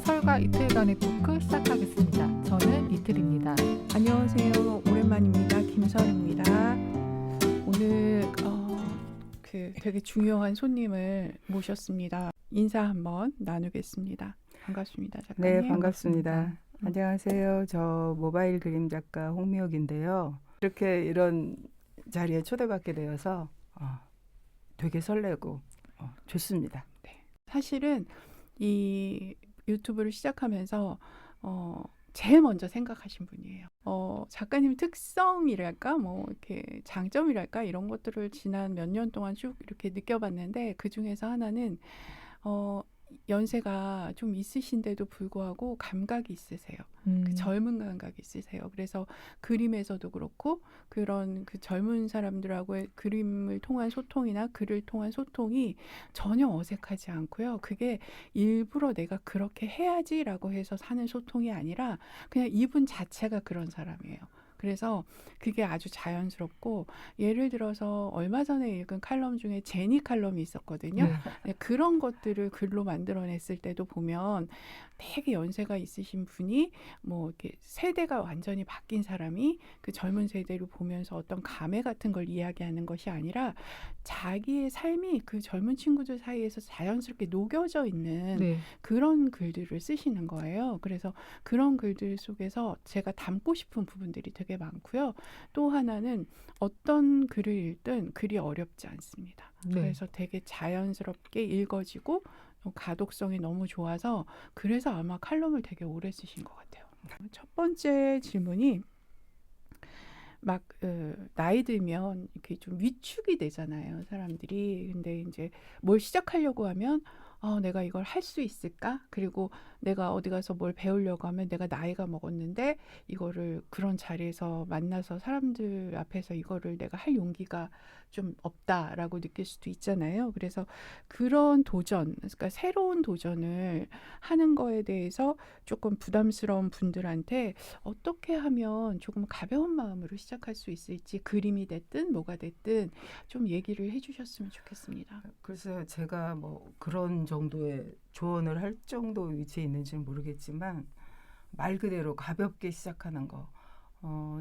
설과 이틀간의 토크 시작하겠습니다. 저는 이틀입니다. 안녕하세요. 오랜만입니다. 김설입니다. 오늘 되게 중요한 손님을 모셨습니다. 인사 한번 나누겠습니다. 반갑습니다, 작가님. 네, 반갑습니다. 안녕하세요. 저 모바일 그림 작가 홍미옥인데요. 이렇게 이런 자리에 초대받게 되어서 되게 설레고 좋습니다. 네. 사실은 이 유튜브를 시작하면서 제일 먼저 생각하신 분이에요. 작가님 특성이랄까, 뭐 이렇게 장점이랄까 이런 것들을 지난 몇 년 동안 쭉 이렇게 느껴봤는데 그 중에서 하나는 연세가 좀 있으신데도 불구하고 감각이 있으세요. 그 젊은 감각이 있으세요. 그래서 그림에서도 그렇고 그런 그 젊은 사람들하고의 그림을 통한 소통이나 글을 통한 소통이 전혀 어색하지 않고요. 그게 일부러 내가 그렇게 해야지라고 해서 사는 소통이 아니라 그냥 이분 자체가 그런 사람이에요. 그래서 그게 아주 자연스럽고, 예를 들어서 얼마 전에 읽은 칼럼 중에 제니 칼럼이 있었거든요. 네, 그런 것들을 글로 만들어냈을 때도 보면 되게 연세가 있으신 분이 뭐 이렇게 세대가 완전히 바뀐 사람이 그 젊은 세대를 보면서 어떤 감회 같은 걸 이야기하는 것이 아니라 자기의 삶이 그 젊은 친구들 사이에서 자연스럽게 녹여져 있는 네. 그런 글들을 쓰시는 거예요. 그래서 그런 글들 속에서 제가 담고 싶은 부분들이 되게 많고요. 또 하나는 어떤 글을 읽든 글이 어렵지 않습니다. 네. 그래서 되게 자연스럽게 읽어지고 가독성이 너무 좋아서 그래서 아마 칼럼을 되게 오래 쓰신 것 같아요. 첫 번째 질문이 막 나이 들면 이렇게 좀 위축이 되잖아요, 사람들이. 근데 이제 뭘 시작하려고 하면 내가 이걸 할 수 있을까? 그리고 내가 어디 가서 뭘 배우려고 하면 내가 나이가 먹었는데 이거를 그런 자리에서 만나서 사람들 앞에서 이거를 내가 할 용기가 좀 없다라고 느낄 수도 있잖아요. 그래서 그런 도전, 그러니까 새로운 도전을 하는 거에 대해서 조금 부담스러운 분들한테 어떻게 하면 조금 가벼운 마음으로 시작할 수 있을지, 그림이 됐든 뭐가 됐든 좀 얘기를 해주셨으면 좋겠습니다. 그래서 제가 뭐 그런 정도의 조언을 할 정도 위치에 있는지는 모르겠지만 말 그대로 가볍게 시작하는 거.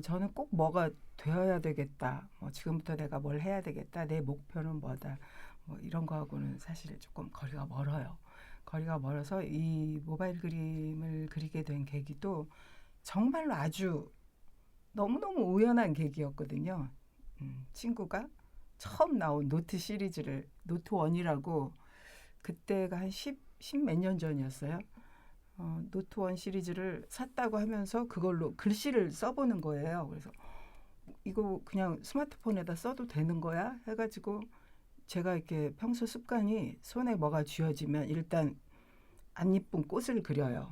저는 꼭 뭐가 되어야 되겠다. 뭐 지금부터 내가 뭘 해야 되겠다. 내 목표는 뭐다. 뭐 이런 거하고는 사실 조금 거리가 멀어요. 거리가 멀어서 이 모바일 그림을 그리게 된 계기도 정말로 아주 너무너무 우연한 계기였거든요. 친구가 처음 나온 노트 시리즈를, 노트 1이라고, 그때가 한 10 몇 년 전이었어요. 노트 1 시리즈를 샀다고 하면서 그걸로 글씨를 써보는 거예요. 그래서 이거 그냥 스마트폰에다 써도 되는 거야? 해가지고 제가 이렇게 평소 습관이 손에 뭐가 쥐어지면 일단 안 이쁜 꽃을 그려요.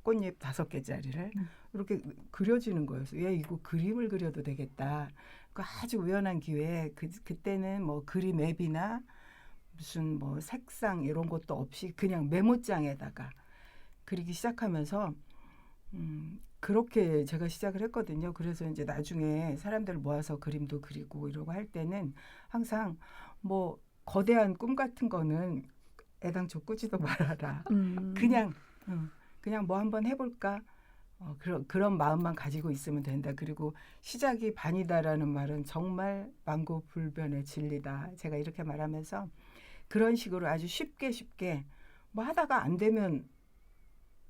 꽃잎 5개짜리를 이렇게 그려지는 거예요. 그래서 얘 이거 그림을 그려도 되겠다. 그 아주 우연한 기회에 그때는 뭐 그림 앱이나 무슨 뭐 색상 이런 것도 없이 그냥 메모장에다가 그리기 시작하면서 그렇게 제가 시작을 했거든요. 그래서 이제 나중에 사람들 모아서 그림도 그리고 이러고 할 때는 항상 뭐 거대한 꿈 같은 거는 애당초 꾸지도 말아라. 그냥 뭐 한번 해볼까? 그런 마음만 가지고 있으면 된다. 그리고 시작이 반이다라는 말은 정말 만고불변의 진리다. 제가 이렇게 말하면서 그런 식으로 아주 쉽게 뭐 하다가 안 되면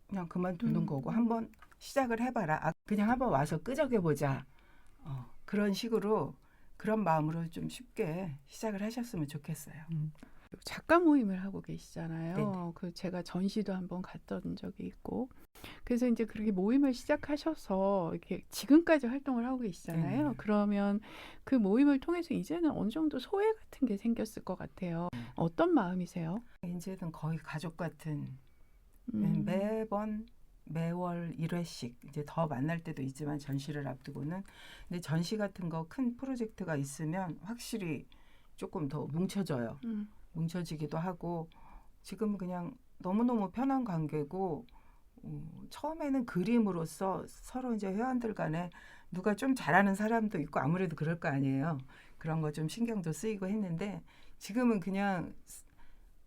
그냥 그만두는 거고 한번 시작을 해봐라. 그냥 한번 와서 끄적여보자. 그런 식으로 그런 마음으로 좀 쉽게 시작을 하셨으면 좋겠어요. 작가 모임을 하고 계시잖아요. 네네. 그 제가 전시도 한번 갔던 적이 있고, 그래서 이제 그렇게 모임을 시작하셔서 이렇게 지금까지 활동을 하고 계시잖아요. 네네. 그러면 그 모임을 통해서 이제는 어느 정도 소외 같은 게 생겼을 것 같아요. 어떤 마음이세요? 이제는 거의 가족 같은, 음. 매월 1회씩 이제 더 만날 때도 있지만 전시를 앞두고는. 근데 전시 같은 거 큰 프로젝트가 있으면 확실히 조금 더 뭉쳐져요. 뭉쳐지기도 하고, 지금 그냥 너무너무 편한 관계고, 처음에는 그림으로써 서로 이제 회원들 간에 누가 좀 잘하는 사람도 있고 아무래도 그럴 거 아니에요. 그런 거 좀 신경도 쓰이고 했는데 지금은 그냥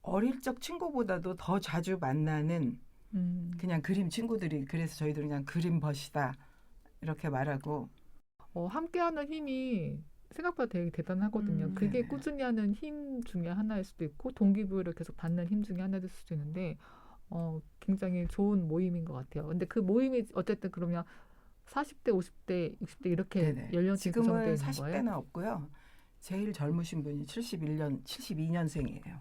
어릴 적 친구보다도 더 자주 만나는 그냥 그림 친구들이 그래서 저희들은 그냥 그림벗이다 이렇게 말하고. 함께하는 힘이 생각보다 되게 대단하거든요. 그게 네네. 꾸준히 하는 힘 중에 하나일 수도 있고 동기부여를 계속 받는 힘 중에 하나일 수도 있는데 굉장히 좋은 모임인 것 같아요. 근데 그 모임이 어쨌든 그러면 40대, 50대, 60대 이렇게 네네. 연령층이 구성되어 지금은 있는 거예요? 40대는 없고요. 제일 젊으신 분이 72년생이에요.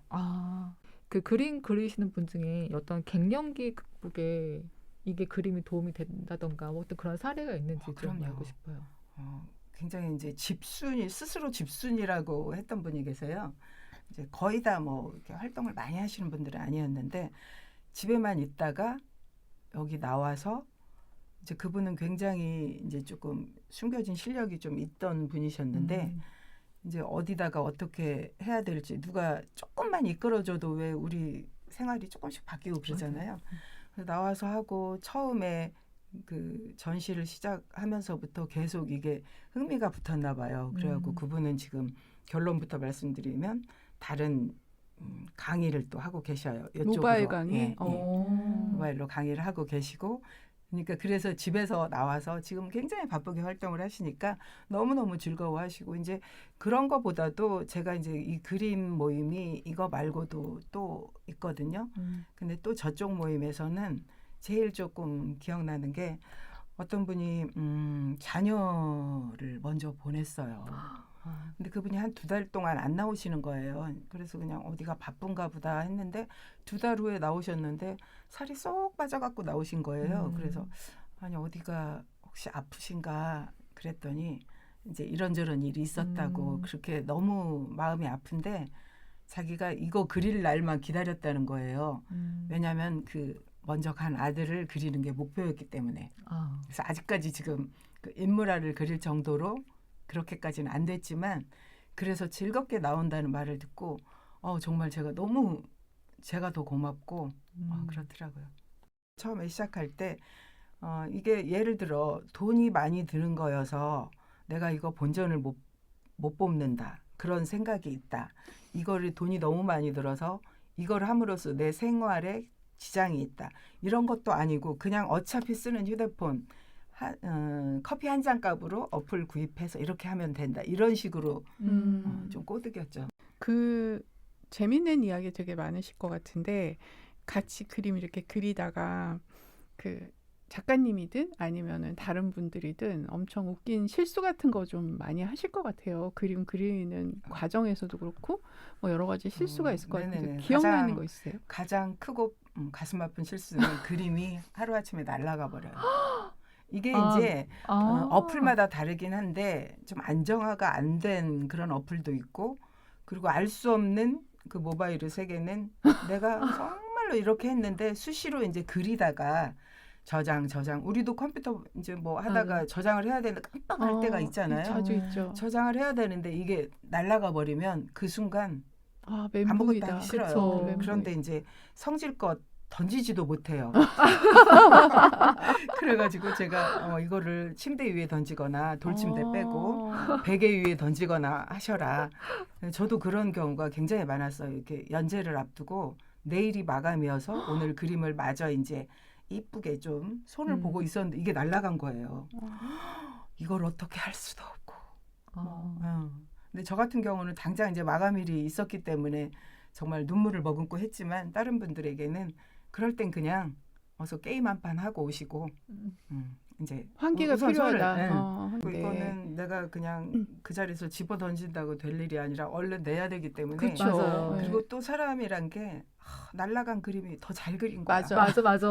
그 그림 그리시는 분 중에 어떤 갱년기 극복에 이게 그림이 도움이 된다던가 뭐 어떤 그런 사례가 있는지 좀 그럼요. 알고 싶어요. 굉장히 이제 스스로 집순이라고 했던 분이 계세요. 이제 거의 다 뭐 이렇게 활동을 많이 하시는 분들은 아니었는데 집에만 있다가 여기 나와서 이제 그분은 굉장히 이제 조금 숨겨진 실력이 좀 있던 분이셨는데 이제 어디다가 어떻게 해야 될지 누가 조금만 이끌어줘도 왜 우리 생활이 조금씩 바뀌고 그러잖아요. 그래서 나와서 하고 처음에 그 전시를 시작하면서부터 계속 이게 흥미가 붙었나 봐요. 그래갖고 그분은 지금 결론부터 말씀드리면 다른 강의를 또 하고 계셔요. 이쪽으로. 모바일 강의? 예, 예. 모바일로 강의를 하고 계시고 그러니까 그래서 집에서 나와서 지금 굉장히 바쁘게 활동을 하시니까 너무너무 즐거워하시고 이제 그런 거보다도 제가 이제 이 그림 모임이 이거 말고도 또 있거든요. 근데 또 저쪽 모임에서는 제일 조금 기억나는 게 어떤 분이 자녀를 먼저 보냈어요. 근데 그분이 한 2달 동안 안 나오시는 거예요. 그래서 그냥 어디가 바쁜가 보다 했는데 2달 후에 나오셨는데 살이 쏙 빠져갖고 나오신 거예요. 그래서 아니 어디가 혹시 아프신가 그랬더니 이제 이런저런 일이 있었다고 그렇게 너무 마음이 아픈데 자기가 이거 그릴 날만 기다렸다는 거예요. 왜냐하면 그 먼저 간 아들을 그리는 게 목표였기 때문에. 그래서 아직까지 지금 그 인물화를 그릴 정도로 그렇게까지는 안 됐지만 그래서 즐겁게 나온다는 말을 듣고 정말 제가 더 고맙고 그렇더라고요. 처음에 시작할 때 이게 예를 들어 돈이 많이 드는 거여서 내가 이거 본전을 못 뽑는다. 그런 생각이 있다. 이거를 돈이 너무 많이 들어서 이걸 함으로써 내 생활에 지장이 있다. 이런 것도 아니고 그냥 어차피 쓰는 휴대폰 커피 한 잔 값으로 어플 구입해서 이렇게 하면 된다. 이런 식으로 좀 꼬드겼죠. 그 재밌는 이야기 되게 많으실 것 같은데 같이 그림 이렇게 그리다가 그 작가님이든 아니면은 다른 분들이든 엄청 웃긴 실수 같은 거 좀 많이 하실 것 같아요. 그림 그리는 과정에서도 그렇고 뭐 여러 가지 실수가 있을 것 같은데 네네네. 기억나는 거 있어요? 가장 크고 가슴 아픈 실수는 그림이 하루아침에 날아가 버려요. 이게 이제 어플마다 다르긴 한데 좀 안정화가 안 된 그런 어플도 있고 그리고 알 수 없는 그 모바일의 세계는 내가 정말로 이렇게 했는데 수시로 이제 그리다가 저장 우리도 컴퓨터 이제 뭐 하다가 저장을 해야 되는데 깜빡할 때가 있잖아요. 자주 있죠. 저장을 해야 되는데 이게 날아가 버리면 그 순간 아무것도 멘붕이다. 하기 싫어요. 그쵸. 그런데 이제 성질껏 던지지도 못해요. 그래가지고 제가 이거를 침대 위에 던지거나 돌침대 빼고 베개 위에 던지거나 하셔라. 저도 그런 경우가 굉장히 많았어요. 이렇게 연재를 앞두고 내일이 마감이어서 오늘 그림을 마저 이제 이쁘게 좀 손을 보고 있었는데 이게 날아간 거예요. 이걸 어떻게 할 수도 없고. 근데 저 같은 경우는 당장 이제 마감일이 있었기 때문에 정말 눈물을 머금고 했지만 다른 분들에게는 그럴 땐 그냥 어서 게임 한 판 하고 오시고 이제 환기가 우선 필요하다. 네. 이거는 내가 그냥 그 자리에서 집어 던진다고 될 일이 아니라 얼른 내야 되기 때문에 그쵸. 맞아요. 그리고 또 사람이란 게 날아간 그림이 더 잘 그린 거야. 맞아. 맞아.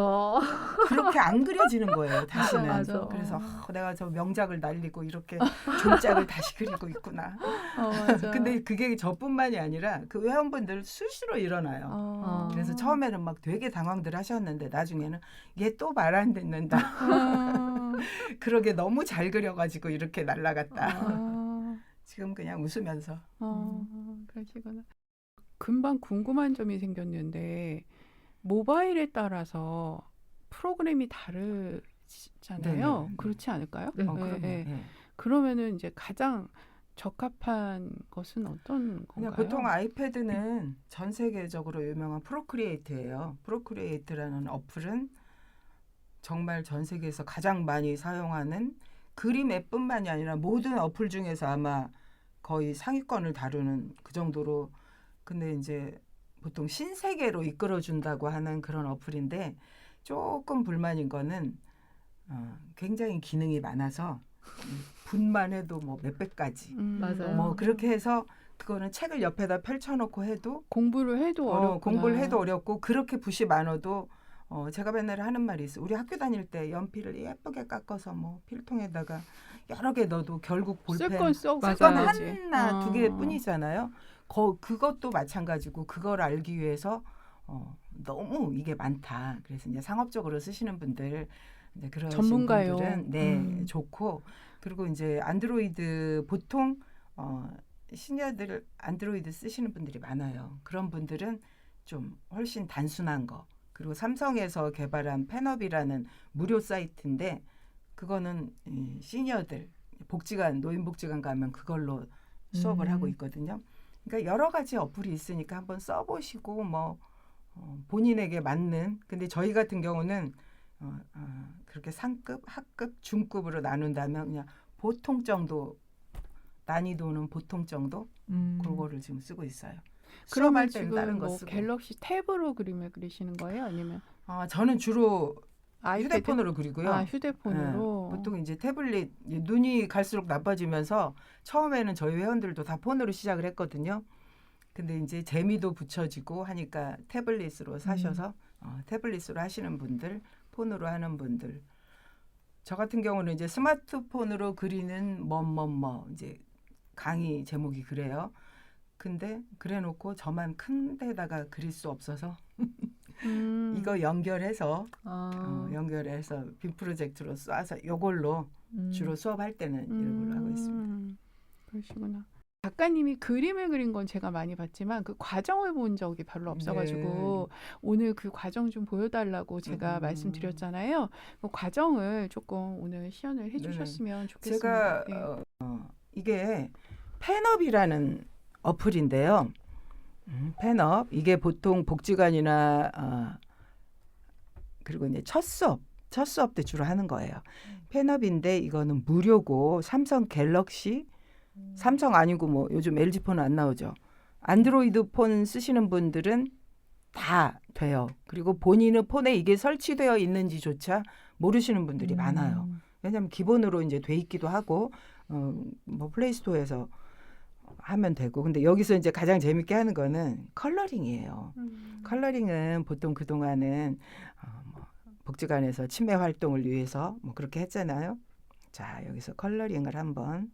그렇게 안 그려지는 거예요. 다시는. 맞아. 그래서 내가 저 명작을 날리고 이렇게 졸작을 다시 그리고 있구나. 맞아. 근데 그게 저뿐만이 아니라 그 회원분들 수시로 일어나요. 그래서 처음에는 막 되게 당황들 하셨는데 나중에는 얘 또 말 안 듣는다. 그러게 너무 잘 그려가지고 이렇게 날아갔다. 지금 그냥 웃으면서. 그러시구나. 금방 궁금한 점이 생겼는데 모바일에 따라서 프로그램이 다르잖아요. 네네. 그렇지 않을까요? 네. 그럼요. 네. 그러면은 이제 가장 적합한 것은 어떤 그냥 건가요? 보통 아이패드는 전 세계적으로 유명한 프로크리에이트예요. 프로크리에이트라는 어플은 정말 전 세계에서 가장 많이 사용하는 그림 앱뿐만이 아니라 모든 어플 중에서 아마 거의 상위권을 다루는 그 정도로. 근데 이제 보통 신세계로 이끌어준다고 하는 그런 어플인데 조금 불만인 거는 굉장히 기능이 많아서 분만 해도 뭐 몇백 가지 맞아요. 뭐 그렇게 해서 그거는 책을 옆에다 펼쳐놓고 해도 공부를 해도 어렵구나. 공부를 해도 어렵고 그렇게 붓이 많아도 제가 맨날 하는 말이 있어요. 우리 학교 다닐 때 연필을 예쁘게 깎아서 뭐 필통에다가 여러 개 넣어도 결국 볼펜 쓸건 써. 맞아요. 쓸건 써야지. 하나 두 개뿐이잖아요. 그것도 마찬가지고 그걸 알기 위해서 너무 이게 많다. 그래서 이제 상업적으로 쓰시는 분들 이제 그러신 전문가요. 분들은 네 좋고 그리고 이제 안드로이드 보통 시니어들 안드로이드 쓰시는 분들이 많아요. 그런 분들은 좀 훨씬 단순한 거. 그리고 삼성에서 개발한 펜업이라는 무료 사이트인데 그거는 시니어들 복지관 노인복지관 가면 그걸로 수업을 하고 있거든요. 그러니까 여러 가지 어플이 있으니까 한번 써보시고 뭐 본인에게 맞는. 근데 저희 같은 경우는 그렇게 상급, 하급, 중급으로 나눈다면 그냥 보통 정도 난이도는 보통 정도 그거를 지금 쓰고 있어요. 그러면 수업할 때는 지금 다른 거 뭐 쓰고. 갤럭시 탭으로 그림을 그리시는 거예요? 아니면 저는 주로 아이패드? 휴대폰으로 그리고요. 휴대폰으로. 보통 이제 태블릿 눈이 갈수록 나빠지면서 처음에는 저희 회원들도 다 폰으로 시작을 했거든요. 근데 이제 재미도 붙여지고 하니까 태블릿으로 사셔서 태블릿으로 하시는 분들, 폰으로 하는 분들. 저 같은 경우는 이제 스마트폰으로 그리는 이제 강의 제목이 그래요. 근데 그래놓고 저만 큰 데다가 그릴 수 없어서 이거 연결해서 연결해서 빔 프로젝트로 쏴서 요걸로 주로 수업할 때는 이걸로 하고 있습니다. 그러시구나. 작가님이 그림을 그린 건 제가 많이 봤지만 그 과정을 본 적이 별로 없어가지고 오늘 그 과정 좀 보여달라고 제가 말씀드렸잖아요. 그 과정을 조금 오늘 시연을 해주셨으면 좋겠습니다. 제가 네. 이게 펜업이라는 어플인데요. 펜업 이게 보통 복지관이나 그리고 이제 첫 수업 때 주로 하는 거예요. 펜업인데 이거는 무료고 삼성 갤럭시 삼성 아니고 뭐 요즘 LG 폰은 안 나오죠. 안드로이드 폰 쓰시는 분들은 다 돼요. 그리고 본인의 폰에 이게 설치되어 있는지조차 모르시는 분들이 많아요. 왜냐하면 기본으로 이제 돼 있기도 하고 뭐 플레이스토어에서 하면 되고. 근데 여기서 이제 가장 재밌게 하는 거는 컬러링이에요. 컬러링은 보통 그동안은 뭐 복지관에서 치매 활동을 위해서 뭐 그렇게 했잖아요. 자, 여기서 컬러링을 한번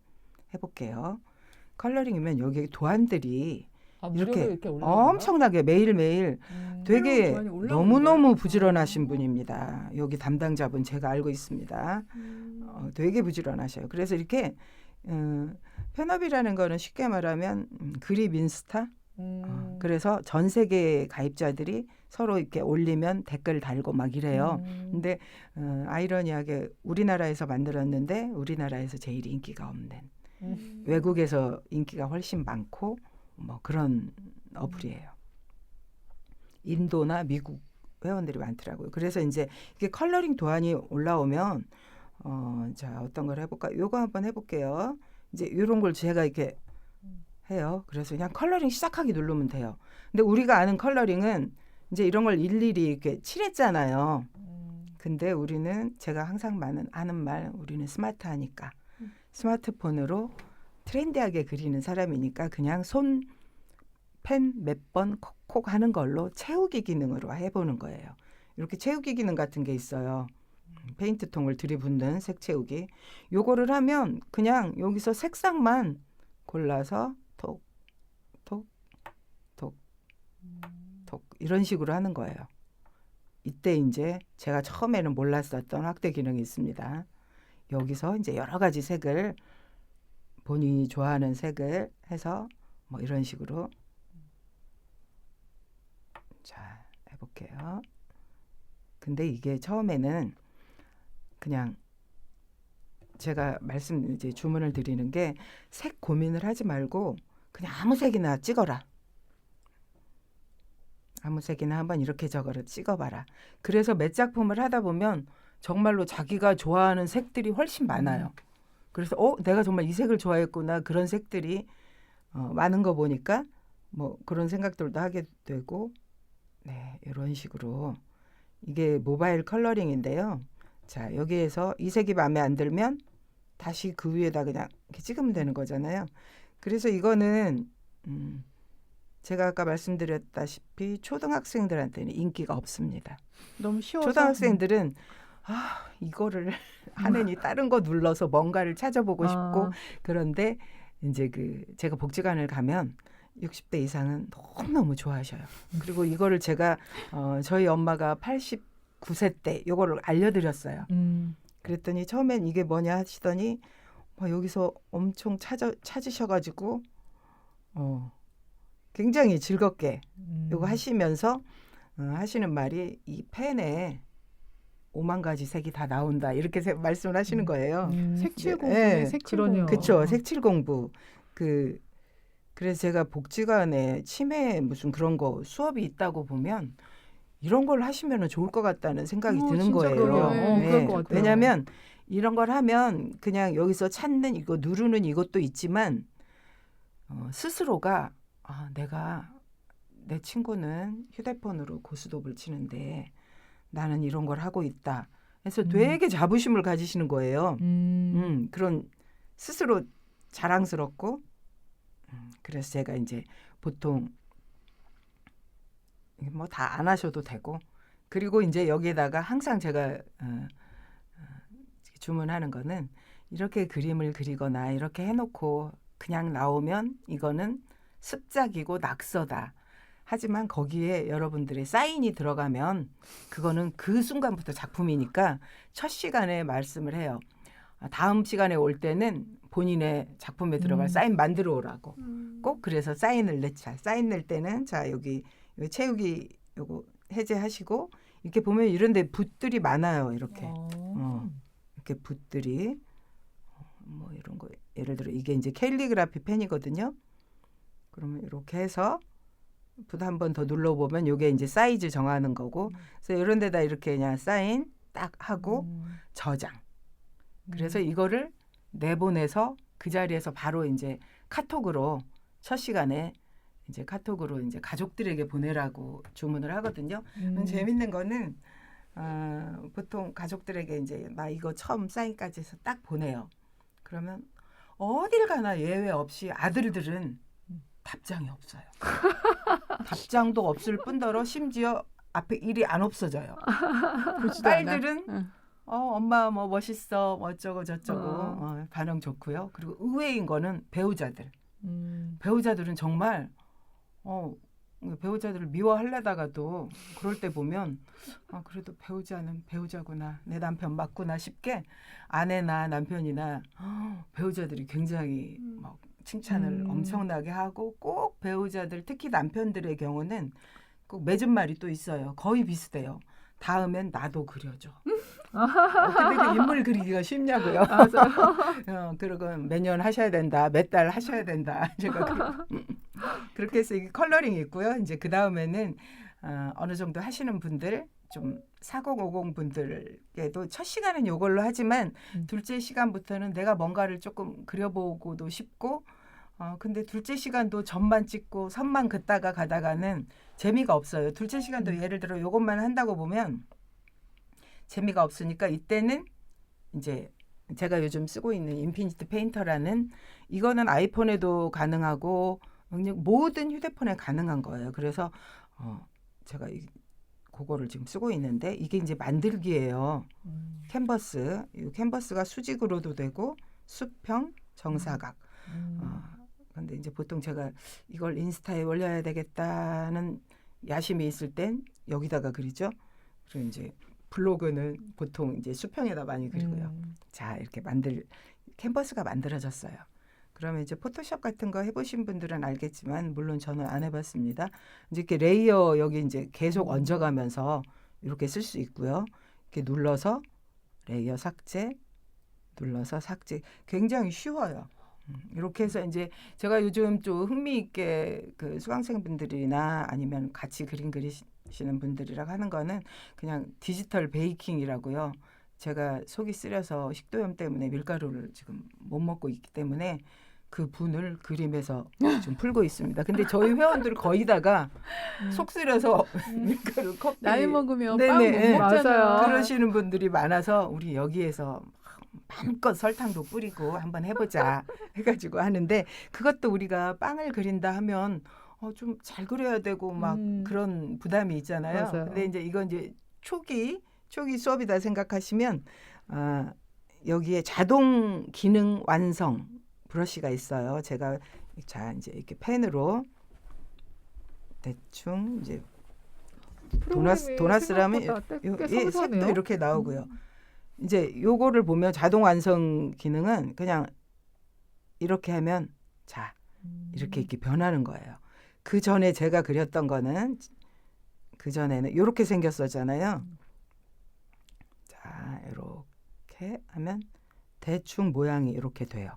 해볼게요. 컬러링이면 여기 도안들이 이렇게 엄청나게 매일매일 되게 너무너무 부지런하신 분입니다. 여기 담당자분 제가 알고 있습니다. 되게 부지런하셔요. 그래서 이렇게 펜업이라는 거는 쉽게 말하면 그립 인스타. 그래서 전 세계 가입자들이 서로 이렇게 올리면 댓글 달고 막 이래요. 근데 아이러니하게 우리나라에서 만들었는데 우리나라에서 제일 인기가 없는 외국에서 인기가 훨씬 많고 뭐 그런 어플이에요. 인도나 미국 회원들이 많더라고요. 그래서 이제 이게 컬러링 도안이 올라오면 자 어떤 걸 해볼까? 요거 한번 해볼게요. 이제 이런 걸 제가 이렇게 해요. 그래서 그냥 컬러링 시작하기 누르면 돼요. 근데 우리가 아는 컬러링은 이제 이런 걸 일일이 이렇게 칠했잖아요. 근데 우리는 제가 항상 하는 말 우리는 스마트하니까 스마트폰으로 트렌디하게 그리는 사람이니까 그냥 손 펜 몇 번 콕콕 하는 걸로 채우기 기능으로 해보는 거예요. 이렇게 채우기 기능 같은 게 있어요. 페인트통을 들이붓는 색 채우기. 요거를 하면 그냥 여기서 색상만 골라서 톡, 톡, 톡, 톡 이런 식으로 하는 거예요. 이때 이제 제가 처음에는 몰랐었던 확대 기능이 있습니다. 여기서 이제 여러 가지 색을 본인이 좋아하는 색을 해서 뭐 이런 식으로 자 해볼게요. 근데 이게 처음에는 그냥 제가 이제 주문을 드리는 게 색 고민을 하지 말고 그냥 아무 색이나 찍어라. 아무 색이나 한번 이렇게 저거를 찍어봐라. 그래서 몇 작품을 하다 보면 정말로 자기가 좋아하는 색들이 훨씬 많아요. 그래서 내가 정말 이 색을 좋아했구나. 그런 색들이 많은 거 보니까 뭐 그런 생각들도 하게 되고 네, 이런 식으로 이게 모바일 컬러링인데요. 자, 여기에서 이 색이 마음에 안 들면 다시 그 위에다 그냥 이렇게 찍으면 되는 거잖아요. 그래서 이거는 제가 아까 말씀드렸다시피 초등학생들한테는 인기가 없습니다. 너무 쉬워서 초등학생들은 이거를 하느니 다른 거 눌러서 뭔가를 찾아보고 싶고 그런데 이제 제가 복지관을 가면 60대 이상은 너무너무 좋아하셔요. 그리고 이거를 제가 저희 엄마가 89세 때 이거를 알려드렸어요. 그랬더니 처음엔 이게 뭐냐 하시더니 여기서 엄청 찾으셔가지고 굉장히 즐겁게 이거 하시면서 하시는 말이 이 펜에 5만 가지 색이 다 나온다 이렇게 말씀을 하시는 거예요. 색칠 공부, 네, 색칠 그러네요. 공부. 그렇죠. 색칠 공부. 그래서 제가 복지관에 치매 무슨 그런 거 수업이 있다고 보면 이런 걸 하시면 좋을 것 같다는 생각이 드는 진짜 거예요. 그러네요. 그럴 것 같아요. 왜냐하면 이런 걸 하면 그냥 여기서 찾는 이거 누르는 이것도 있지만 스스로가 내 친구는 휴대폰으로 고스톱을 치는데 나는 이런 걸 하고 있다. 그래서 되게 자부심을 가지시는 거예요. 그런 스스로 자랑스럽고 그래서 제가 이제 보통 뭐 다 안 하셔도 되고 그리고 이제 여기에다가 항상 제가 주문하는 거는 이렇게 그림을 그리거나 이렇게 해놓고 그냥 나오면 이거는 습작이고 낙서다. 하지만 거기에 여러분들의 사인이 들어가면 그거는 그 순간부터 작품이니까 첫 시간에 말씀을 해요. 다음 시간에 올 때는 본인의 작품에 들어갈 사인 만들어 오라고. 꼭 그래서 사인을 냈자. 사인 낼 때는 자 여기 채우기 요거 해제하시고 이렇게 보면 이런데 붓들이 많아요. 이렇게 이렇게 붓들이 뭐 이런 거 예를 들어 이게 이제 캘리그라피 펜이거든요. 그러면 이렇게 해서 붓 한 번 더 눌러보면 이게 이제 사이즈 정하는 거고 그래서 이런 데다 이렇게 그냥 사인 딱 하고 저장. 그래서 이거를 내보내서 그 자리에서 바로 이제 카톡으로 첫 시간에 이제 카톡으로 이제 가족들에게 보내라고 주문을 하거든요. 재밌는 거는 보통 가족들에게 이제 나 이거 처음 사인까지 해서 딱 보내요. 그러면 어딜 가나 예외 없이 아들들은 답장이 없어요. 답장도 없을 뿐더러 심지어 앞에 일이 안 없어져요. 딸들은 엄마 뭐 멋있어 뭐 어쩌고 저쩌고 반응 좋고요. 그리고 의외인 거는 배우자들. 배우자들은 정말 배우자들을 미워하려다가도 그럴 때 보면 그래도 배우자는 배우자구나 내 남편 맞구나 싶게 아내나 남편이나 배우자들이 굉장히 막 칭찬을 엄청나게 하고 꼭 배우자들 특히 남편들의 경우는 꼭 맺은 말이 또 있어요. 거의 비슷해요. 다음엔 나도 그려줘. 근데 그 인물 그리기가 쉽냐고요. 그리고 매년 하셔야 된다. 몇 달 하셔야 된다. 제가 그렇게 해서 이게 컬러링이 있고요. 이제 그 다음에는 어느 정도 하시는 분들 좀 4050 분들께도 첫 시간은 이걸로 하지만 둘째 시간부터는 내가 뭔가를 조금 그려보고도 싶고 근데 둘째 시간도 점만 찍고 선만 긋다가 가다가는 재미가 없어요. 둘째 시간도 예를 들어 이것만 한다고 보면 재미가 없으니까 이때는 이제 제가 요즘 쓰고 있는 인피니트 페인터라는 이거는 아이폰에도 가능하고 모든 휴대폰에 가능한 거예요. 그래서 제가 그거를 지금 쓰고 있는데 이게 이제 만들기예요. 캔버스. 이 캔버스가 수직으로도 되고 수평, 정사각. 근데 이제 보통 제가 이걸 인스타에 올려야 되겠다는 야심이 있을 땐 여기다가 그리죠. 그리고 이제 블로그는 보통 이제 수평에다 많이 그리고요. 자, 이렇게 캔버스가 만들어졌어요. 그러면 이제 포토샵 같은 거 해보신 분들은 알겠지만 물론 저는 안 해봤습니다. 이제 이렇게 레이어 여기 이제 계속 얹어가면서 이렇게 쓸 수 있고요. 이렇게 눌러서 레이어 삭제, 눌러서 삭제. 굉장히 쉬워요. 이렇게 해서 이제 제가 요즘 좀 흥미있게 그 수강생분들이나 아니면 같이 그림 그리시는 분들이랑 하는 거는 그냥 디지털 베이킹이라고요. 제가 속이 쓰려서 식도염 때문에 밀가루를 지금 못 먹고 있기 때문에 그 분을 그림에서 좀 풀고 있습니다. 근데 저희 회원들 거의 다가 속 쓰려서 밀가루 커피 나이 먹으면 네네. 빵 못 먹잖아요. 맞아요. 그러시는 분들이 많아서 우리 여기에서 마음껏 설탕도 뿌리고 한번 해보자 해가지고 하는데 그것도 우리가 빵을 그린다 하면 좀 잘 그려야 되고 막 그런 부담이 있잖아요. 맞아요. 근데 이제 이건 이제 초기 수업이다 생각하시면 여기에 자동 기능 완성 브러쉬가 있어요. 제가 자 이제 이렇게 펜으로 대충 이제 도나스라면 이 색도 이렇게 나오고요. 이제 요거를 보면 자동 완성 기능은 그냥 이렇게 하면 자 이렇게 변하는 거예요. 그 전에 제가 그렸던 거는 그 전에는 이렇게 생겼었잖아요. 자 이렇게 하면 대충 모양이 이렇게 돼요.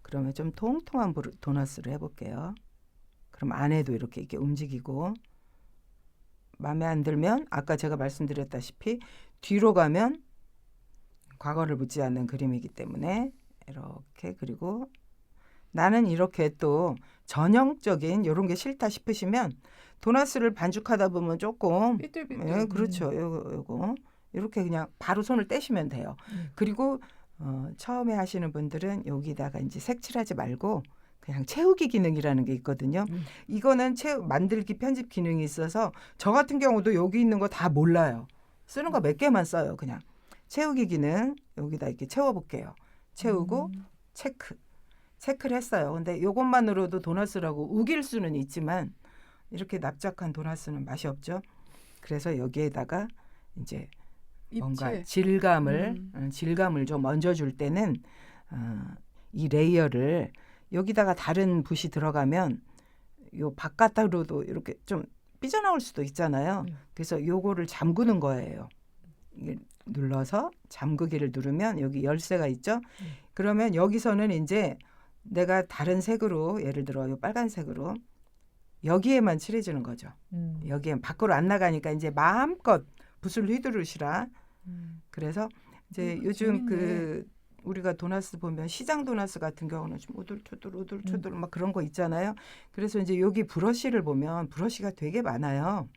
그러면 좀 통통한 도너스를 해볼게요. 그럼 안에도 이렇게 움직이고 마음에 안 들면 아까 제가 말씀드렸다시피 뒤로 가면 과거를 묻지 않는 그림이기 때문에 이렇게 그리고 나는 이렇게 또 전형적인 이런 게 싫다 싶으시면 도너스를 반죽하다 보면 조금 삐뚤삐뚤. 그렇죠. 요거 이렇게 그냥 바로 손을 떼시면 돼요. 그리고 처음에 하시는 분들은 여기다가 이제 색칠하지 말고 그냥 채우기 기능이라는 게 있거든요. 이거는 만들기 편집 기능이 있어서 저 같은 경우도 여기 있는 거 다 몰라요. 쓰는 거 몇 개만 써요. 그냥 채우기 기능 여기다 이렇게 채워볼게요. 채우고 체크를 했어요. 근데 이것만으로도 도너스라고 우길 수는 있지만 이렇게 납작한 도너스는 맛이 없죠. 그래서 여기에다가 이제 뭔가 질감을 좀 얹어줄 때는 이 레이어를 여기다가 다른 붓이 들어가면 요 바깥으로도 이렇게 좀 삐져나올 수도 있잖아요. 그래서 요거를 잠그는 거예요. 이게 눌러서 잠그기를 누르면 여기 열쇠가 있죠. 그러면 여기서는 이제 내가 다른 색으로 예를 들어 요 빨간색으로 여기에만 칠해주는 거죠. 여기에 밖으로 안 나가니까 이제 마음껏 붓을 휘두르시라. 그래서 이제 요즘 재밌네. 우리가 도나스 보면 시장 도나스 같은 경우는 좀 우둘투둘 막 그런 거 있잖아요. 그래서 이제 여기 브러쉬를 보면 브러쉬가 되게 많아요.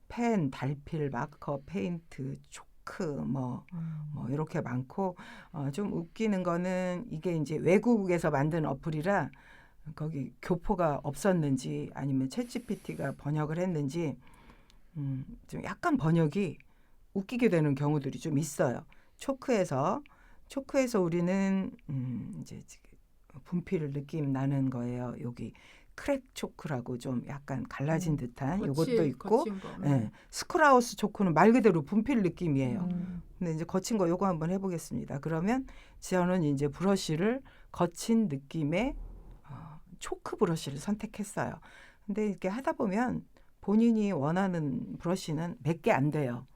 펜, 달필, 마커, 페인트, 초크 뭐 이렇게 많고 좀 웃기는 거는 이게 이제 외국에서 만든 어플이라 거기 교포가 없었는지 아니면 챗GPT가 번역을 했는지 좀 약간 번역이 웃기게 되는 경우들이 좀 있어요. 초크에서 우리는 이제 분필 느낌 나는 거예요. 여기 크랙 초크라고 좀 약간 갈라진 듯한 요것도 있고 스크라우스 초크는 말 그대로 분필 느낌이에요. 근데 이제 거친 거 요거 한번 해보겠습니다. 그러면 저는 이제 브러쉬를 거친 느낌의 초크 브러쉬를 선택했어요. 근데 이렇게 하다 보면 본인이 원하는 브러쉬는 몇 개 안 돼요.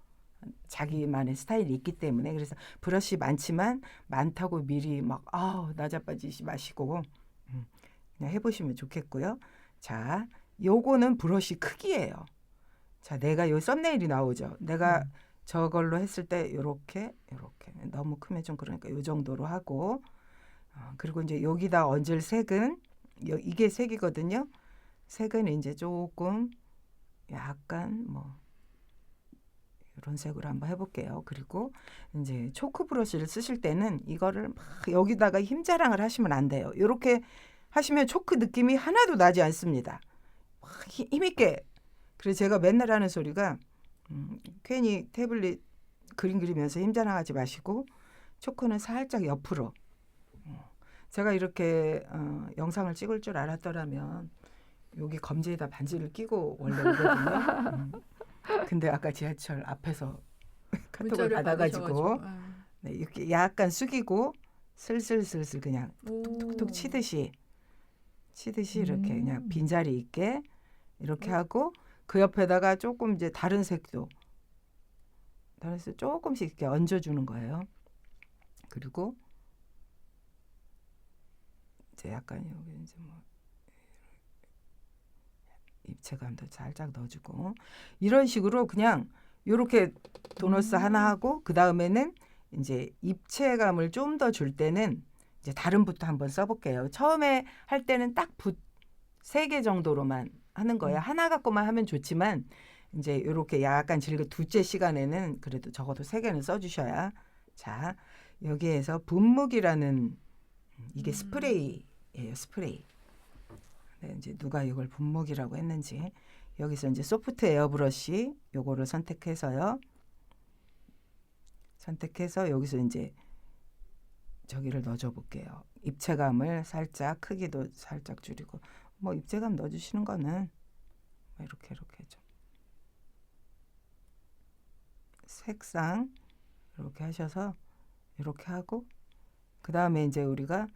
자기만의 스타일이 있기 때문에. 그래서 브러쉬 많지만 많다고 미리 막 나자빠지지 마시고 그냥 해보시면 좋겠고요. 자, 요거는 브러쉬 크기예요. 자, 내가 요 썸네일이 나오죠. 내가 저걸로 했을 때 요렇게 너무 크면 좀 그러니까 요 정도로 하고 그리고 이제 여기다 얹을 색은 이게 색이거든요. 색은 이제 조금 약간 이런 색으로 한번 해볼게요. 그리고 이제 초크 브러쉬를 쓰실 때는 이거를 막 여기다가 힘자랑을 하시면 안 돼요. 이렇게 하시면 초크 느낌이 하나도 나지 않습니다. 힘있게. 그래서 제가 맨날 하는 소리가 괜히 태블릿 그림 그리면서 힘자랑하지 마시고 초크는 살짝 옆으로. 제가 이렇게 영상을 찍을 줄 알았더라면 여기 검지에다 반지를 끼고 원래 오거든요. 근데 아까 지하철 앞에서 카톡을 받아가지고 이렇게 약간 숙이고 슬슬 그냥 툭툭툭 치듯이 이렇게 그냥 빈자리 있게 이렇게 하고 그 옆에다가 조금 이제 다른 색도 조금씩 이렇게 얹어주는 거예요. 그리고 이제 약간 여기 이제 뭐 입체감도 살짝 넣어주고 이런 식으로 그냥 요렇게 도너스 하나 하고 그 다음에는 이제 입체감을 좀 더 줄 때는 이제 다른 붓도 한번 써볼게요. 처음에 할 때는 딱 붓 3개 정도로만 하는 거예요. 하나 갖고만 하면 좋지만 이제 요렇게 약간 질겨 둘째 시간에는 그래도 적어도 3개는 써주셔야. 자, 여기에서 분무기라는 이게 스프레이예요. 스프레이. 네, 이제 누가 이걸 분무기라고 했는지 여기서 이제 소프트 에어브러쉬 요거를 선택해서요. 선택해서 여기서 이제 저기를 넣어줘 볼게요. 입체감을 살짝 크기도 살짝 줄이고 뭐 입체감 넣어주시는 거는 이렇게 좀 색상 이렇게 하셔서 이렇게 하고 그 다음에 이제 우리가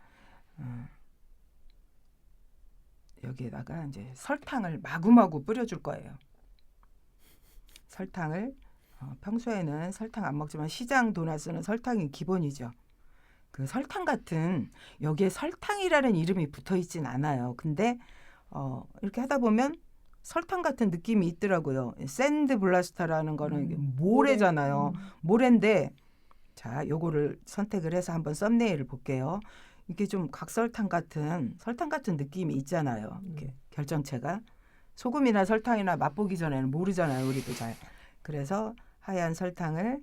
여기에다가 이제 설탕을 마구마구 뿌려줄 거예요. 설탕을 평소에는 설탕 안 먹지만 시장 도넛은 설탕이 기본이죠. 그 설탕 같은 여기에 설탕이라는 이름이 붙어 있진 않아요. 근데 이렇게 하다 보면 설탕 같은 느낌이 있더라고요. 샌드 블라스터라는 거는 이게 모래잖아요. 모래인데 자, 요거를 선택을 해서 한번 썸네일을 볼게요. 이게 좀 각설탕 같은 느낌이 있잖아요. 이렇게 결정체가 소금이나 설탕이나 맛보기 전에는 모르잖아요. 우리도 잘. 그래서 하얀 설탕을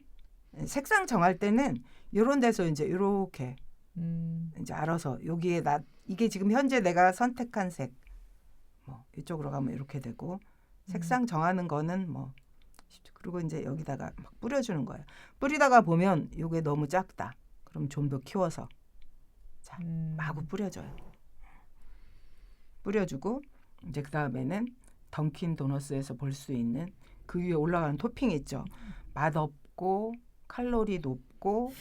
색상 정할 때는 이런 데서 이제 이렇게 이제 알아서 여기에 이게 지금 현재 내가 선택한 색 뭐 이쪽으로 가면 이렇게 되고 색상 정하는 거는 뭐 그리고 이제 여기다가 막 뿌려주는 거예요. 뿌리다가 보면 이게 너무 작다. 그럼 좀 더 키워서 자 마구 뿌려줘요. 뿌려주고 이제 그 다음에는 던킨 도너스에서 볼 수 있는 그 위에 올라가는 토핑 있죠. 맛없고 칼로리 높고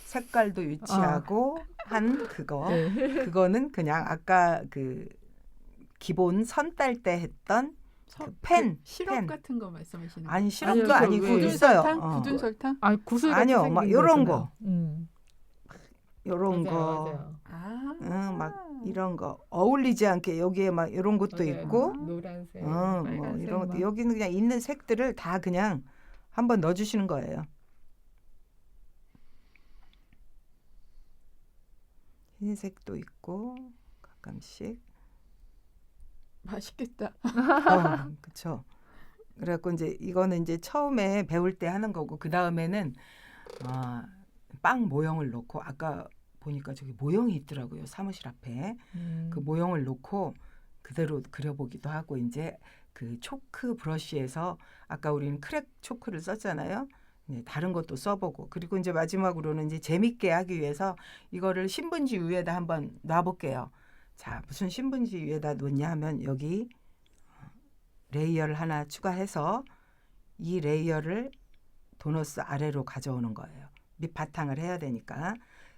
색깔도 유치하고 한 그거 네. 그거는 그냥 아까 그 기본 선 딸 때 했던 그 펜 시럽 펜. 같은 거 말씀하시는 아니 거예요? 시럽도 아니요, 그 아니고 왜 굳은 있어요. 설탕? 굳은 설탕? 아니 구슬 같이 아니요, 생긴 막 거 요런 있잖아요. 거. 요런 맞아요, 거. 맞아요. 아, 막 이런 거 어울리지 않게 여기에 막 이런 것도 맞아요. 있고 노란색, 뭐 빨간색 이런 것도 막. 여기는 그냥 있는 색들을 다 그냥 한번 넣어주시는 거예요. 흰색도 있고 가끔씩. 맛있겠다. 그렇죠. 그래갖고 이제 이거는 이제 처음에 배울 때 하는 거고 그 다음에는 빵 모형을 놓고 아까 보니까 저기 모형이 있더라고요. 사무실 앞에 그 모형을 놓고 그대로 그려보기도 하고 이제 그 초크 브러쉬에서 아까 우리는 크랙 초크를 썼잖아요. 이제 다른 것도 써보고 그리고 이제 마지막으로는 이제 재밌게 하기 위해서 이거를 신문지 위에다 한번 놔볼게요. 자, 무슨 신문지 위에다 놓냐 하면 여기 레이어를 하나 추가해서 이 레이어를 도너스 아래로 가져오는 거예요. 밑바탕을 해야 되니까.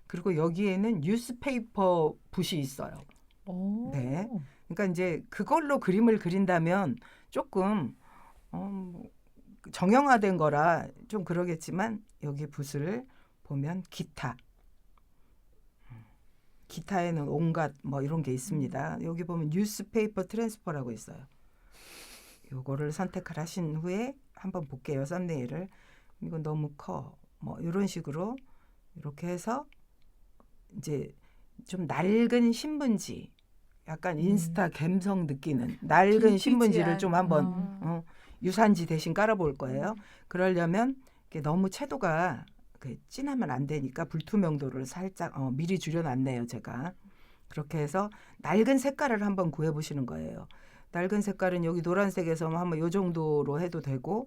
그리고 여기에는 뉴스페이퍼 붓이 있어요. 오. 네. 그러니까 이제 그걸로 그림을 그린다면 조금 정형화된 거라 좀 그러겠지만 여기 붓을 보면 기타에는 온갖 뭐 이런 게 있습니다. 여기 보면 뉴스페이퍼 트랜스퍼라고 있어요. 요거를 선택을 하신 후에 한번 볼게요. 썸네일을. 이건 너무 커. 뭐 이런 식으로 이렇게 해서 이제 좀 낡은 신문지 약간 인스타 감성 느끼는 낡은 신문지를 좀 한번 유산지 대신 깔아볼 거예요. 그러려면 이게 너무 채도가 진하면 안 되니까 불투명도를 살짝 미리 줄여놨네요. 제가. 그렇게 해서 낡은 색깔을 한번 구해보시는 거예요. 낡은 색깔은 여기 노란색에서 한번 이 정도로 해도 되고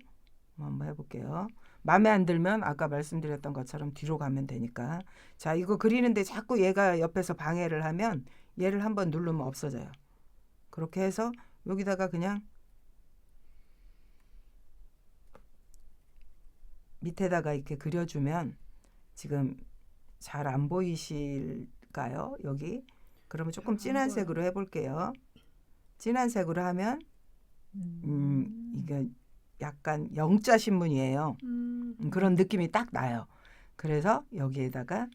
한번 해볼게요. 마음에 안 들면 아까 말씀드렸던 것처럼 뒤로 가면 되니까. 자, 이거 그리는데 자꾸 얘가 옆에서 방해를 하면 얘를 한번 누르면 없어져요. 그렇게 해서 여기다가 그냥 밑에다가 이렇게 그려주면 지금 잘 안 보이실까요? 여기? 그러면 조금 진한 색으로 해볼게요. 진한 색으로 하면 이게 약간 영자 신문이에요. 그런 느낌이 딱 나요. 그래서 여기에다가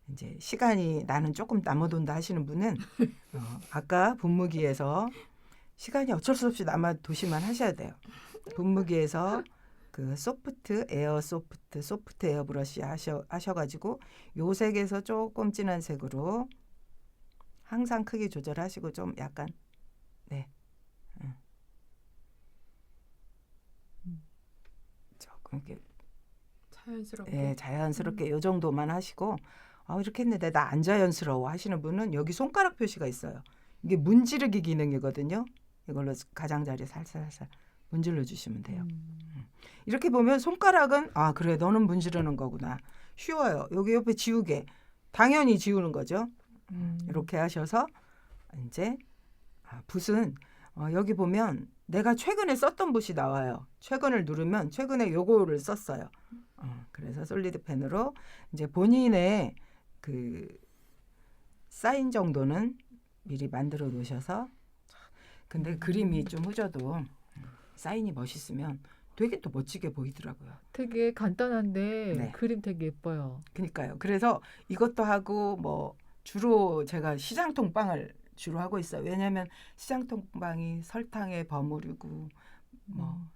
이제 시간이 나는 조금 남아돈다 하시는 분은 아까 분무기에서 시간이 어쩔 수 없이 남아도시만 하셔야 돼요. 분무기에서 그 소프트 에어 브러쉬 하셔가지고 요 색에서 조금 진한 색으로 항상 크기 조절하시고 좀 약간 네 조금 이렇게 자연스럽게. 자연스럽게 요 정도만 하시고 이렇게 했는데 나 안 자연스러워 하시는 분은 여기 손가락 표시가 있어요. 이게 문지르기 기능이거든요. 이걸로 가장자리 살살살 문질러 주시면 돼요. 이렇게 보면 손가락은 그래 너는 문지르는 거구나. 쉬워요. 여기 옆에 지우개 당연히 지우는 거죠. 이렇게 하셔서 이제 붓은 여기 보면 내가 최근에 썼던 붓이 나와요. 최근을 누르면 최근에 요거를 썼어요. 그래서 솔리드 펜으로 이제 본인의 그 사인 정도는 미리 만들어 놓으셔서 근데 그림이 좀 흐져도 사인이 멋있으면 되게 또 멋지게 보이더라고요. 되게 간단한데 네. 그림 되게 예뻐요. 그러니까요. 그래서 이것도 하고 뭐 주로 제가 시장통 빵을 주로 하고 있어요. 왜냐하면 시장통 빵이 설탕에 버무리고 뭐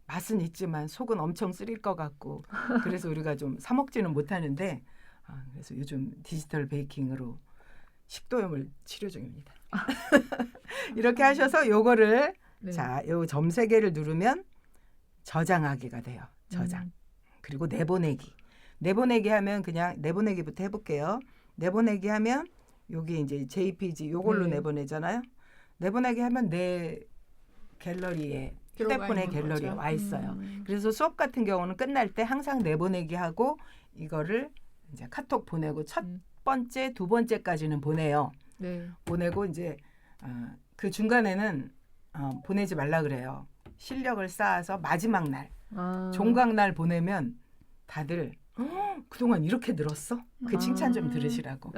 맛은 있지만 속은 엄청 쓰릴 것 같고 그래서 우리가 좀 사 먹지는 못하는데 그래서 요즘 디지털 베이킹으로 식도염을 치료 중입니다. 이렇게 하셔서 요거를 네. 자, 요 점 세 개를 누르면 저장하기가 돼요. 저장. 그리고 내보내기. 내보내기 하면 그냥 내보내기부터 해볼게요. 내보내기 하면 여기 이제 JPG 요걸로 네. 내보내잖아요. 내보내기 하면 내 갤러리에 휴대폰의 갤러리에 와 있어요. 그래서 수업 같은 경우는 끝날 때 항상 내보내기 하고 이거를 이제 카톡 보내고 첫 번째, 두 번째까지는 보내요. 네. 보내고 이제 그 중간에는 보내지 말라 그래요. 실력을 쌓아서 마지막 날, 종강 날 보내면 다들 그동안 이렇게 늘었어? 그 칭찬 좀 들으시라고.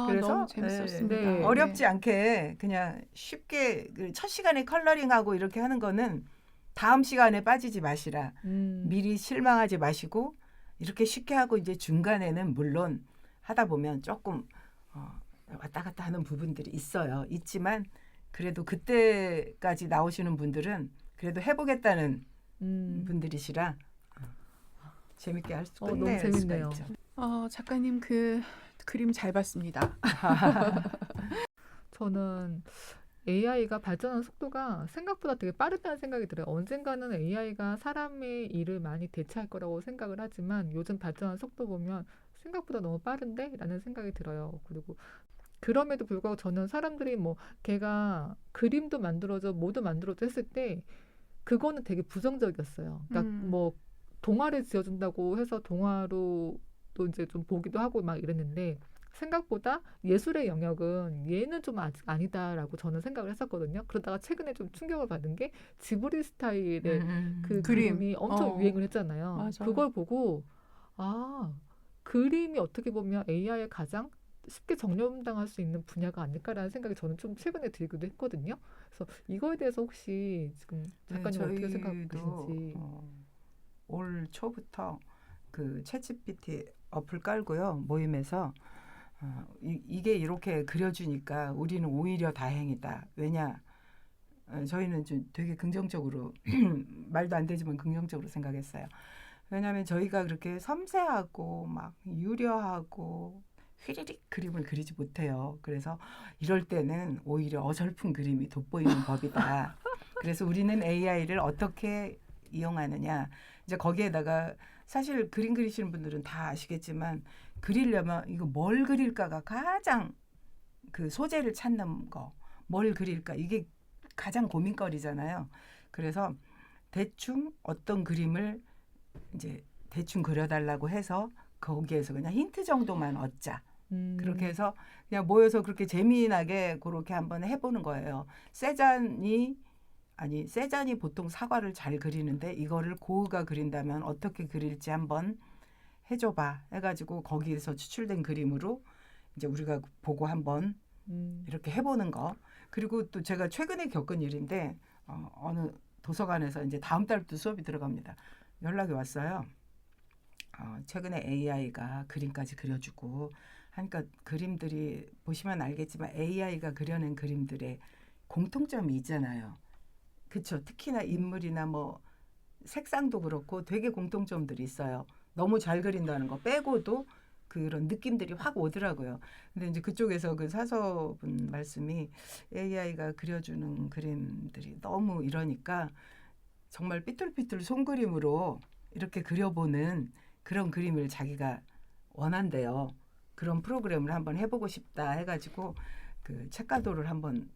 그래서 너무 재밌었습니다. 네. 어렵지 않게 그냥 쉽게 그첫 시간에 컬러링하고 이렇게 하는 거는 다음 시간에 빠지지 마시라. 미리 실망하지 마시고 이렇게 쉽게 하고 이제 중간에는 물론 하다 보면 조금 왔다 갔다 하는 부분들이 있어요. 있지만 그래도 그때까지 나오시는 분들은 그래도 해보겠다는 분들이시라 재밌게 할 수 너무 끝낼 수가 재밌네요. 있죠. 작가님 그 그림 잘 봤습니다. 저는 AI가 발전하는 속도가 생각보다 되게 빠르다는 생각이 들어요. 언젠가는 AI가 사람의 일을 많이 대체할 거라고 생각을 하지만 요즘 발전하는 속도 보면 생각보다 너무 빠른데? 라는 생각이 들어요. 그리고 그럼에도 불구하고 저는 사람들이 뭐 걔가 그림도 만들어줘, 뭐도 만들어줘 했을 때 그거는 되게 부정적이었어요. 그러니까 뭐 동화를 지어준다고 해서 동화로 또 이제 좀 보기도 하고 막 이랬는데 생각보다 예술의 영역은 얘는 좀 아직 아니다라고 저는 생각을 했었거든요. 그러다가 최근에 좀 충격을 받은 게 지브리 스타일의 그 그림. 그림이 엄청 유행을 했잖아요. 맞아. 그걸 보고 그림이 어떻게 보면 AI에 가장 쉽게 정념당할 수 있는 분야가 아닐까라는 생각이 저는 좀 최근에 들기도 했거든요. 그래서 이거에 대해서 혹시 지금 작가님 어떻게 생각하고 계신지. 올 초부터 그 챗GPT 어플 깔고요. 모임에서 이게 이렇게 그려주니까 우리는 오히려 다행이다. 왜냐? 저희는 좀 되게 긍정적으로 말도 안 되지만 긍정적으로 생각했어요. 왜냐하면 저희가 그렇게 섬세하고 막 유려하고 휘리릭 그림을 그리지 못해요. 그래서 이럴 때는 오히려 어설픈 그림이 돋보이는 법이다. 그래서 우리는 AI를 어떻게 이용하느냐. 이제 거기에다가 사실 그림 그리시는 분들은 다 아시겠지만 그리려면 이거 뭘 그릴까가 가장 그 소재를 찾는 거. 뭘 그릴까. 이게 가장 고민거리잖아요. 그래서 대충 어떤 그림을 이제 대충 그려달라고 해서 거기에서 그냥 힌트 정도만 얻자. 그렇게 해서 그냥 모여서 그렇게 재미나게 그렇게 한번 해보는 거예요. 세잔이 보통 사과를 잘 그리는데 이거를 고흐가 그린다면 어떻게 그릴지 한번 해줘봐 해가지고 거기에서 추출된 그림으로 이제 우리가 보고 한번 이렇게 해보는 거. 그리고 또 제가 최근에 겪은 일인데 어느 도서관에서 이제 다음 달부터 수업이 들어갑니다. 연락이 왔어요. 최근에 AI가 그림까지 그려주고 하니까 그림들이 보시면 알겠지만 AI가 그려낸 그림들의 공통점이 있잖아요. 그렇죠. 특히나 인물이나 뭐 색상도 그렇고 되게 공통점들이 있어요. 너무 잘 그린다는 거 빼고도 그런 느낌들이 확 오더라고요. 근데 이제 그쪽에서 그 사서분 말씀이 AI가 그려주는 그림들이 너무 이러니까 정말 삐뚤삐뚤 손그림으로 이렇게 그려보는 그런 그림을 자기가 원한대요. 그런 프로그램을 한번 해보고 싶다 해가지고 그 책가도를 한번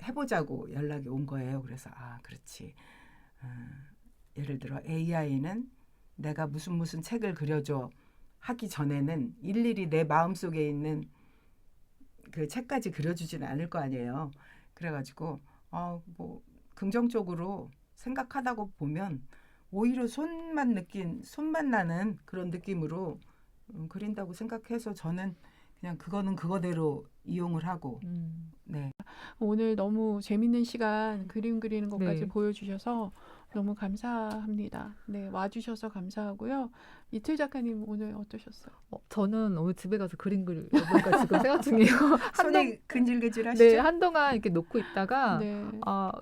해보자고 연락이 온 거예요. 그래서 그렇지. 예를 들어 AI는 내가 무슨 책을 그려줘 하기 전에는 일일이 내 마음속에 있는 그 책까지 그려주지는 않을 거 아니에요. 그래가지고 뭐 긍정적으로 생각하다고 보면 오히려 손만 나는 그런 느낌으로 그린다고 생각해서 저는 그냥 그거는 그거대로 이용을 하고 네. 오늘 너무 재밌는 시간 그림 그리는 것까지 네. 보여주셔서 너무 감사합니다. 네, 와주셔서 감사하고요. 이틀 작가님 오늘 어떠셨어요? 저는 오늘 집에 가서 그림 그려볼까 지금 생각 중이에요. 손이 근질근질하시죠? 네, 한동안 이렇게 놓고 있다가 네.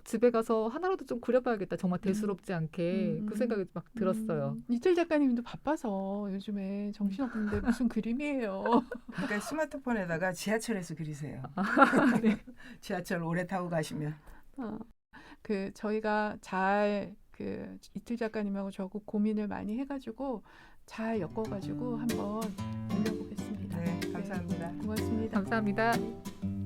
집에 가서 하나라도 좀 그려봐야겠다. 정말 대수롭지 않게 그 생각이 막 들었어요. 이틀 작가님도 바빠서 요즘에 정신없는데 무슨 그림이에요. 그러니까 스마트폰에다가 지하철에서 그리세요. 네. 지하철 오래 타고 가시면. 그 저희가 잘 그 이틀 작가님하고 저하고 고민을 많이 해가지고 잘 엮어가지고 한번 올려보겠습니다. 네, 감사합니다. 고맙습니다. 감사합니다.